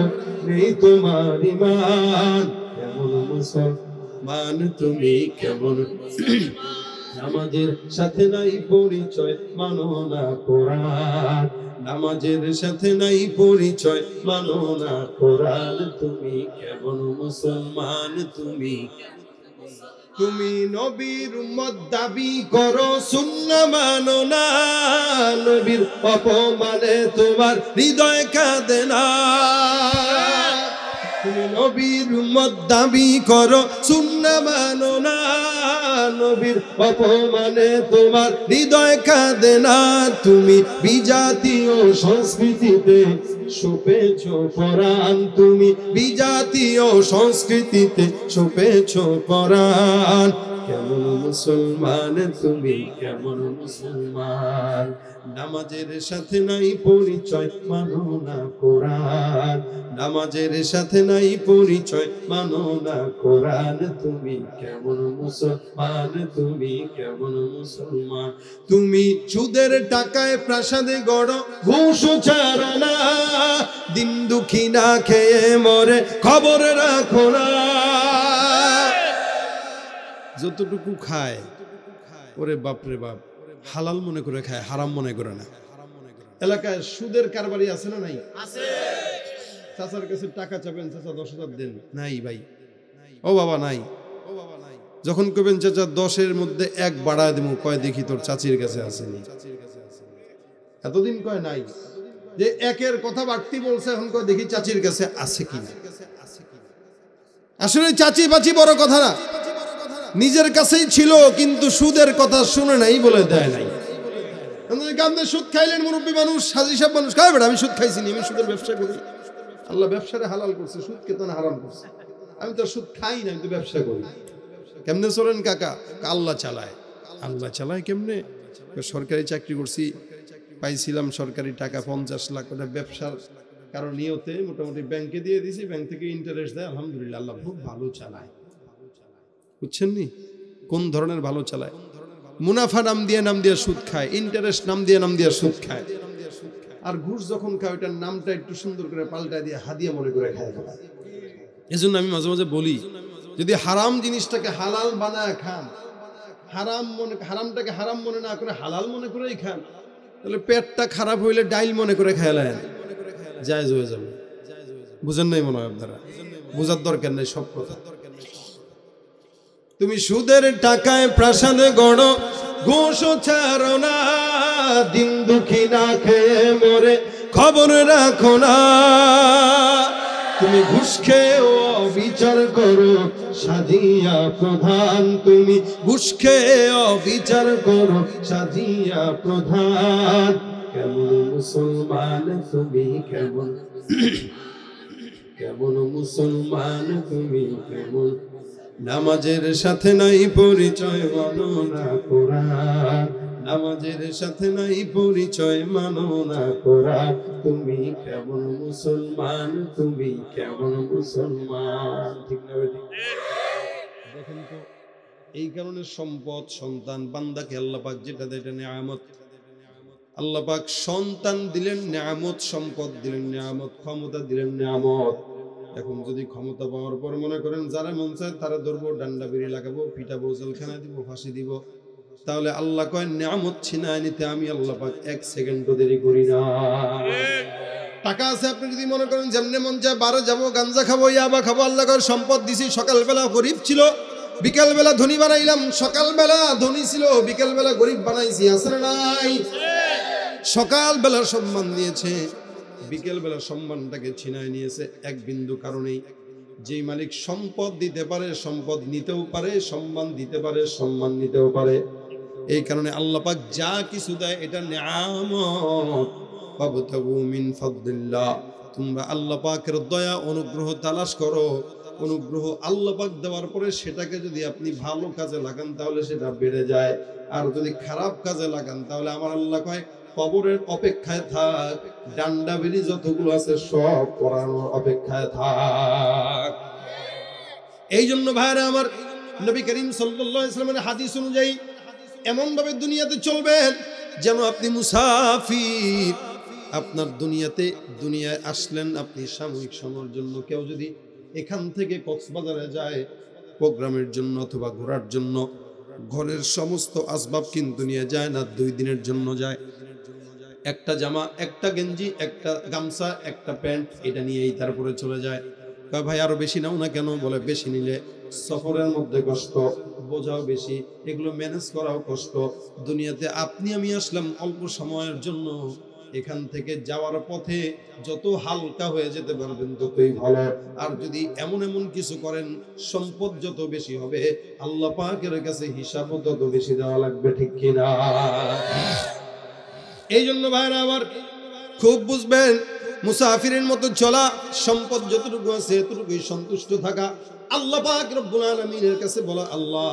নেই তোমার ইমান। কেমন মুসলমান তুমি, কেমন নামাজের সাথে নাই পরিচয়, মানো না কোরআন, নামাজের সাথে নাই পরিচয়, মানো না কোরআন। তুমি কেমন মুসলমান তুমি, তুমি নবীর উম্মত দাবি করো, সুন্নাহ মানো না, নবীর অপমানে তোমার হৃদয় কাঁদে না। তুমি নবীর উম্মত দাবি করো, সুন্নাহ মানো না, নবীর অপমানে তোমার হৃদয় কাঁদে না। তুমি বিজাতীয় সংস্কৃতিতে সপেছ পরাণ, তুমি বিজাতীয় সংস্কৃতিতে সপেছ পরাণ। কেমন মুসলমান তুমি, কেমন মুসলমান, নামাজের সাথে নাই পরিচয়, মানো না কোরআন, নামাজের সাথে নাই পরিচয়, মানো না কোরআন। তুমি কেমন মুসলমান তুমি, কেমন মুসলমান। তুমি সুদের টাকায় প্রাসাদে গড়ো, ঘুষ ছাড়ো না, দিন দুঃখী না খেয়ে মরে খবর রাখো না। যতটুকু খায়, ওরে বাপ রে বাপ, হালাল মনে করে খায়, হারাম মনে করে না। এলাকায় সুদের কারবারি আছে না নাই? আছে। চাচার কাছে টাকা চাবেন, চাচা 10,000 দেন, নাই ভাই, ও বাবা নাই, ও বাবা নাই। যখন কবেন চাচা 10-এর মধ্যে 1 বাড়ায় দেবো, কয় দেখি তোর চাচির কাছে আসেনি, এতদিন কয় নাই, যে 1-এর কথা বাড়তি বলছে, এখন কয় দেখি চাচির কাছে আছে কিনা। আসলে চাচি বাচি বড় কথা না, নিজের কাছেই ছিল কিন্তু সুদের কথা শুনে নাই বলে দেয় নাই। আপনি সুদ খাইলেন, মুরব্বী মানুষ, হাজী সাহেব মানুষ, খাই বেটা আমি সুদ খাইছি, আমি সুদের ব্যবসা করি। আল্লাহ ব্যবসারে হালাল করছে, সুদকে তো না হারাম করছে। আমি তো সুদ খাই না, আমি তো ব্যবসা করি। কেমনে চলেন কাকা? আল্লাহ চালায়। আল্লাহ চালায় কেমনে? সরকারি চাকরি করছি, পাইছিলাম সরকারি টাকা 50 লাখ, ওটা ব্যবসার কারণ নিয়তে মোটামুটি ব্যাংকে দিয়ে দিছি, ব্যাংক থেকে ইন্টারেস্ট দেয়, আলহামদুলিল্লাহ আল্লাহ খুব ভালো চালায়। বুঝছেন নি কোন ধরনের ভালো চালায়? মুনাফা নাম দিয়ে সুদ খায়, ইন্টারেস্ট নাম দিয়ে সুদ খায়, আর ঘুষ যখন খায় ওইটার নামটা একটু সুন্দর করে পাল্টায় দিয়ে হাদিয়া মনে করে খায়। এজন্য আমি মাঝে মাঝে বলি, যদি হারাম জিনিসটাকে হালাল বানায় খান, হারামটাকে হারাম মনে না করে হালাল মনে করেই খান, তাহলে পেটটা খারাপ হইলে ডাইল মনে করে খাইলেন, জায়েজ হয়ে যাবে। বুঝেন নাই মনে হয় আপনারা? বোঝার দরকার নেই সব কথা। তুমি সুদের টাকায় প্রাসাদে গড়ো, ঘুষ ছাড়ো না, দিন দুঃখী না খেয়ে মরে খবর রাখো না। তুমি ঘুষ খেয়েও অবিচার করো, সাজিয়া প্রধান, তুমি ঘুষ খেয়ে অবিচার করো, সাজিয়া প্রধান। কেমন মুসলমান তুমি, কেমন কেমন মুসলমান তুমি, কেমন নামাজের সাথে নাই পরিচয়, মানো না কোরআন, নামাজের সাথে নাই পরিচয়, মানো না কোরআন। তুমি কেমন মুসলমান তুমি, কেমন মুসলমান। ঠিক না? দেখেন তো, এই কারণে সম্পদ, সন্তান, বান্দাকে আল্লাহ পাক যেটা দেয় এটা নিয়ামত। আল্লাহ পাক সন্তান দিলেন নিয়ামত, সম্পদ দিলেন নিয়ামত, ক্ষমতা দিলেন নিয়ামত। এখন যদি ক্ষমতা পাওয়ার পর মনে করেন যারা মন চায় তারা ধরবো, ডান্ডা বেরিয়ে লাগাবো, পিটাবো, জেলখানা দিব, ফাঁসি দিব, তাহলে আল্লাহ কয় নিয়ামত ছিনায় নিতে আমি আল্লাহ পাক 1 সেকেন্ডও দেরি করি না। টাকা আছে, আপনি যদি মনে করেন যেমনে মন চায় বারে যাবো, গাঞ্জা খাবো, ইয়াবা খাবো, আল্লাহ কয় সম্পদ দিছি, সকালবেলা গরিব ছিল, বিকেলবেলা ধনী বানাইলাম, সকালবেলা ধনী ছিল, বিকেলবেলা গরিব বানাইছি, আছে না নাই? সকালবেলা সম্মান দিয়েছে, বিকেলবেলা সম্মানটাকে ছিনায় নিয়েছে এক বিন্দু কারণেই। যেই মালিক সম্পদ দিতে পারে, সম্পদ নিতেও পারে, সম্মান দিতে পারে, সম্মান নিতেও পারে। এই কারণে আল্লাহ পাক যা কিছু দেয় এটা নিয়ামত। ফাবতাগু মিন ফাদলিল্লাহ, তোমরা আল্লাহ পাকের দয়া অনুগ্রহ তালাশ করো। অনুগ্রহ আল্লাহ পাক দেওয়ার পরে সেটাকে যদি আপনি ভালো কাজে লাগান তাহলে সেটা বেড়ে যায়, আর যদি খারাপ কাজে লাগান তাহলে আমার আল্লাহ কয় কবরের অপেক্ষায় থাক, ডান্ডা বেরি যতগুলো আছে সব পড়ানোর অপেক্ষায় থাক। এই জন্য ভাইরা আমার, নবী করিম সাল্লাল্লাহু আলাইহি ওয়াসাল্লামের হাদিস অনুযায়ী এমন ভাবে দুনিয়াতে চলবেন যেন আপনি মুসাফির। আপনার দুনিয়ায় আসলেন আপনি সাময়িক সময়ের জন্য। কেউ যদি এখান থেকে কক্সবাজারে যায় প্রোগ্রামের জন্য অথবা ঘোরার জন্য, ঘরের সমস্ত আসবাব কিন্তু নিয়ে যায় না, 2 দিনের জন্য যায়। একটা জামা, একটা গেঞ্জি, একটা গামছা, একটা প্যান্ট, এটা নিয়েই তারপরে চলে যায়। কয় ভাই আরো বেশি নাও না কেন? বলে বেশি নিলে সফরের মধ্যে কষ্ট, বোঝাও বেশি, এগুলো ম্যানেজ করাও কষ্ট। দুনিয়াতে আপনি আমি আসলাম অল্প সময়ের জন্য, এখান থেকে যাওয়ার পথে যত হালকা হয়ে যেতে পারবেন ততই ভালো। আর যদি এমন এমন কিছু করেন, সম্পদ যত বেশি হবে আল্লাহ পাকের কাছে হিসাবও তত বেশি দেওয়া লাগবে, ঠিক কিনা? এই জন্য ভাইরা আমার খুব বুঝবেন, মুসাফিরের মতো চলা, সম্পদ যতটুকু আছে এতটুকুই সন্তুষ্ট থাকা। আল্লাহ পাক রব্বুল আলামিনের কাছে বলা, আল্লাহ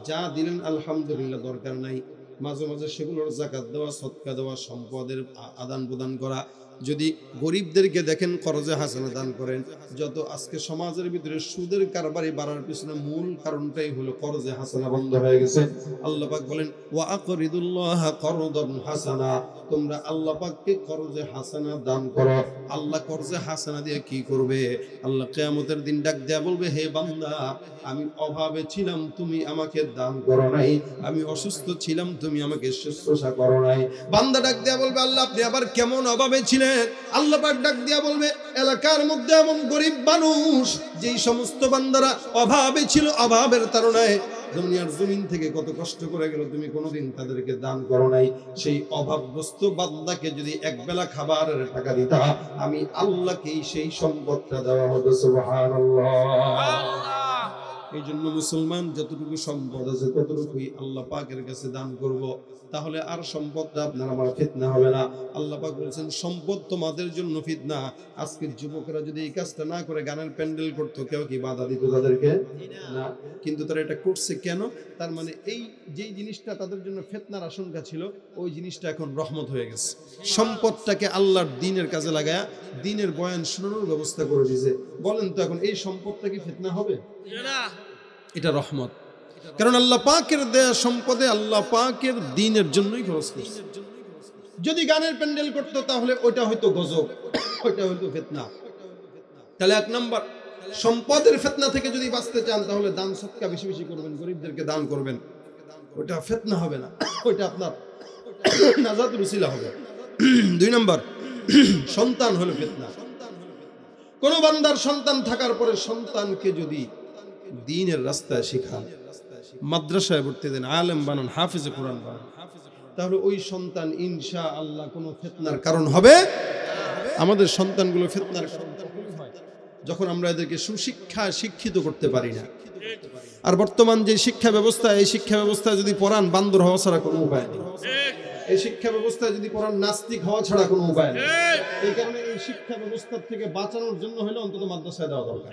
যা দিলেন আলহামদুলিল্লাহ, দরকার নাই। মাঝে মাঝে সেগুলোর যাকাত দেওয়া, সদকা দেওয়া, সম্পদের আদান প্রদান করা। যদি গরিবদেরকে দেখেন করজে হাসানা দান করেন। যত আজকে সমাজের ভিতরে সুদের কারবারি বাড়ার পিছনে মূল কারণটাই হলো করজে হাসানা বন্ধ হয়ে গেছে। আল্লাহ পাক বলেন ওয়া আকরিদুল্লাহ করদান হাসানা, তোমরা আল্লাহ পাককে করজে হাসানা দান করো। আল্লাহ করজে হাসানা দিয়ে কি করবে? আল্লাহ কিয়ামতের দিন ডাক দেয়া বলবে, হে বান্দা, আমি অভাবে ছিলাম তুমি আমাকে দান করো নাই, আমি অসুস্থ ছিলাম তুমি আমাকে শুশ্রূষা করো নাই। বান্দা ডাক দেয়া বলবে, আল্লাহ আপনি আবার কেমন অভাবে ছিলেন? আল্লাহ পাক ডাক দিয়া বলবে, এলাকার মধ্যে এমন গরিব মানুষ যেই সমস্ত বান্দারা অভাবে ছিল, অভাবের তাড়নায় দুনিয়ার জমিন থেকে কত কষ্ট করে গেল, তুমি কোনোদিন তাদেরকে দান করো নাই। সেই অভাবগ্রস্ত বান্দাকে যদি একবেলা খাবারের টাকা দিতা, আমি আল্লাহকেই সেই সম্পদটা দেওয়া হতো। সুবহানাল্লাহ। এই জন্য মুসলমান যতটুকু সম্পদ আছে ততটুকুই আল্লাহ পাকের কাছে দান করব, তাহলে আর সম্পদটা আপনার আমার ফিতনা হবে না। আল্লাহ পাক বলেছেন সম্পদ তোমাদের জন্য ফিতনা। আজকের যুবকরা যদি এই কাজটা না করে গানের প্যান্ডেল করতো, কেউ কি বাধা দিত তাদেরকে? না। কিন্তু তারা এটা করছে কেন? তার মানে এই যেই জিনিসটা তাদের জন্য ফিতনার আশঙ্কা ছিল, ওই জিনিসটা এখন রহমত হয়ে গেছে। সম্পদটাকে আল্লাহর দ্বীনের কাজে লাগায়া দ্বীনের বয়ান শোনানোর ব্যবস্থা করে দিয়েছে। বলেন তো এখন এই সম্পদটা কি ফিতনা হবে? এটা রহমত। কারণ আল্লাহ পাকের দেয়া সম্পদে আল্লাহ পাকের দ্বীনের জন্যই খরচ করছে। যদি গানের প্যান্ডেল করতো তাহলে ওইটা হয়তো গজব, ওইটা হয়তো ফিতনা। তাহলে 1 নাম্বার, সম্পদের ফিতনা থেকে যদি বাঁচতে চান তাহলে দান সদকা বেশি বেশি করবেন, গরিবদেরকে দান করবেন। ওইটা ফিতনা হবে না, ওইটা আপনার নাজাতের উসিলা হবে। 2 নাম্বার, সন্তান হলো ফিতনা। কোন বান্দার সন্তান থাকার পরে সন্তানকে যদি দ্বীনের রাস্তায় শেখান, মাদ্রাসায় ভর্তি দেন, আলেম বানান, হাফেজে কোরআন বানান, তাহলে ওই সন্তান ইনশাআল্লাহ কোনো ফিতনার কারণ হবে। আমাদের সন্তানগুলো ফিতনার কারণ হয় যখন আমরা এদেরকে শিক্ষিত করতে পারি না। আর বর্তমান যে শিক্ষা ব্যবস্থা, এই শিক্ষা ব্যবস্থা যদি পড়ান বান্দর হওয়া ছাড়া কোনো উপায় নেই। এই শিক্ষা ব্যবস্থায় যদি পড়ান নাস্তিক হওয়া ছাড়া কোনো উপায় নেই। এই কারণে এই শিক্ষা ব্যবস্থার থেকে বাঁচানোর জন্য হলে অন্তত মাদ্রাসায় দেওয়া দরকার।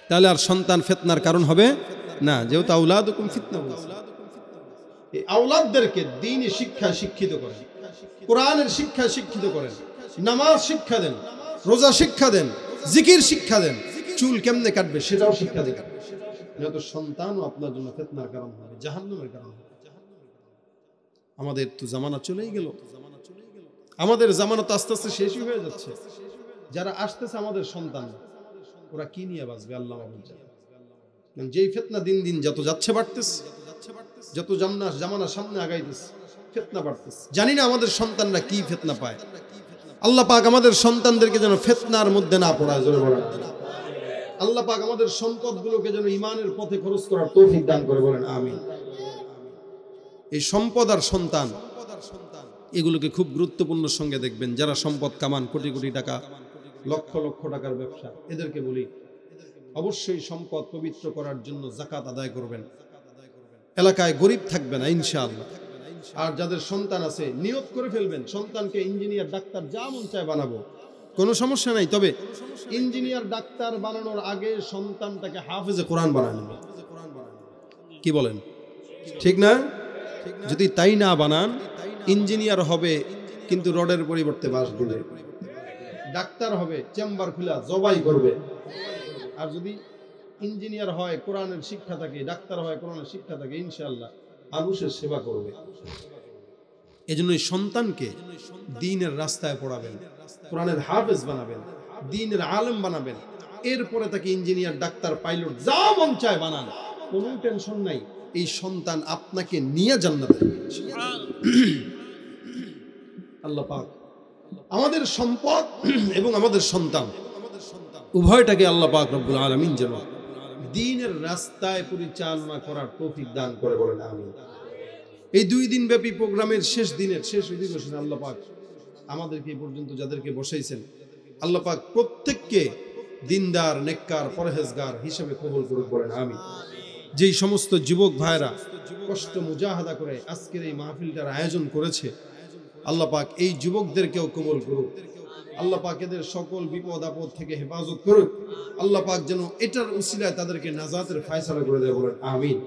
তাহলে আর সন্তান ফিতনার কারণ হবে না, যেহেতু আওলাদুকুম ফিতনা বলছে। এই আওলাদদেরকে দ্বীনি শিক্ষা শিক্ষিত করেন, কোরআনের শিক্ষা শিক্ষিত করেন, নামাজ শিক্ষা দেন, রোজা শিক্ষা দেন, জিকির শিক্ষা দেন, চুল কেমনে কাটবে সেটাও শিক্ষা দেন। নয়তো সন্তানও আপনার জন্য ফিতনার কারণ হবে, জাহান্নামের কারণ হবে। আমাদের তো জামানা চলেই গেল, আমাদের জামানা তো আস্তে আস্তে শেষই হয়ে যাচ্ছে। যারা আসতেছে আমাদের সন্তান, ওরা কি নিয়ে বাঁচবে আল্লাহ মাহফুজ জানে। যেই ফিতনা দিন দিন যত যাচ্ছে বাড়তেছে, যত জামানা সামনে আগাইতেছে ফিতনা বাড়তেছে। জানি না আমাদের সন্তানরা কি ফিতনা পায়। আল্লাহ পাক আমাদের সন্তানদেরকে যেন ফিতনার মধ্যে না পড়ায়, জোরে বলেন। আল্লাহ পাক আমাদের সম্পদগুলোকে যেন ঈমানের পথে খরচ করার তৌফিক দান করে, বলেন আমিন। এই সম্পদ আর সন্তান এগুলোকে খুব গুরুত্বপূর্ণ সঙ্গে দেখবেন। যারা সম্পদ কামান, কোটি কোটি টাকা, লক্ষ লক্ষ টাকার ব্যবসা, এদেরকে বলি অবশ্যই সম্পদ পবিত্র করার জন্য যাকাত আদায় করবেন। এলাকায় গরিব থাকবে না ইনশাআল্লাহ। আর যাদের সন্তান আছে নিয়ত করে ফেলবেন, সন্তানকে ইঞ্জিনিয়ার, ডাক্তার, যা মন চায় বানাবো, কোনো সমস্যা নাই। তবে ইঞ্জিনিয়ার, ডাক্তার বানানোর আগে সন্তানটাকে হাফেজে কোরআন বানানো। কি বলেন, ঠিক না? যদি তাই না বানান, ইঞ্জিনিয়ার হবে কিন্তু রডের পরিবর্তে বাঁশ দিবে, ডাক্তার হবে চেম্বার খুলা জবাই করবে। আর যদি ইঞ্জিনিয়ার হয়, কোরআনের শিক্ষা থাকে, ডাক্তার হয়, কোরআনের শিক্ষা থাকে, ইনশাআল্লাহ মানুষের সেবা করবে। এজন্য সন্তানকে দ্বীনের রাস্তায় পড়াবেন, কোরআনের হাফেজ বানাবেন, দ্বীনের আলেম বানাবেন। এরপরে তাকে ইঞ্জিনিয়ার, ডাক্তার, পাইলট, যা মন চায় বানান, কোনো টেনশন নাই। এই সন্তান আপনাকে নিয়ে জান্নাতে যাবে। আল্লাহ পাক আমাদের সম্পদ এবং আমাদের সন্তান উভয়টাকে আল্লাহ পাক রব্বুল আলামিন যেন দ্বীনের রাস্তায় পরিচালনা করার তৌফিক দান করে, বলেন আমিন। এই 2 দিন ব্যাপী প্রোগ্রামের শেষ দিনের শেষ অধিবেশনে আল্লাহ পাক আমাদেরকে এই পর্যন্ত যাদেরকে বসাইছেন, আল্লাহ পাক প্রত্যেককে দিনদার, নেককার, পরহেজগার হিসেবে কবুল করুক, বলেন আমিন। যেই সমস্ত যুবক ভাইরা কষ্ট মুজাহাদা করে আজকের এই মাহফিলটার আয়োজন করেছে, আল্লাহ পাক এই যুবকদেরকেও কবুল করুক। আল্লাহ পাক এদের সকল বিপদ আপদ থেকে হেফাজত করুক। আল্লাহ পাক যেন এটার উসিলায় তাদেরকে নাজাতের ফয়সালা করে দেয়, বলেন আমিন।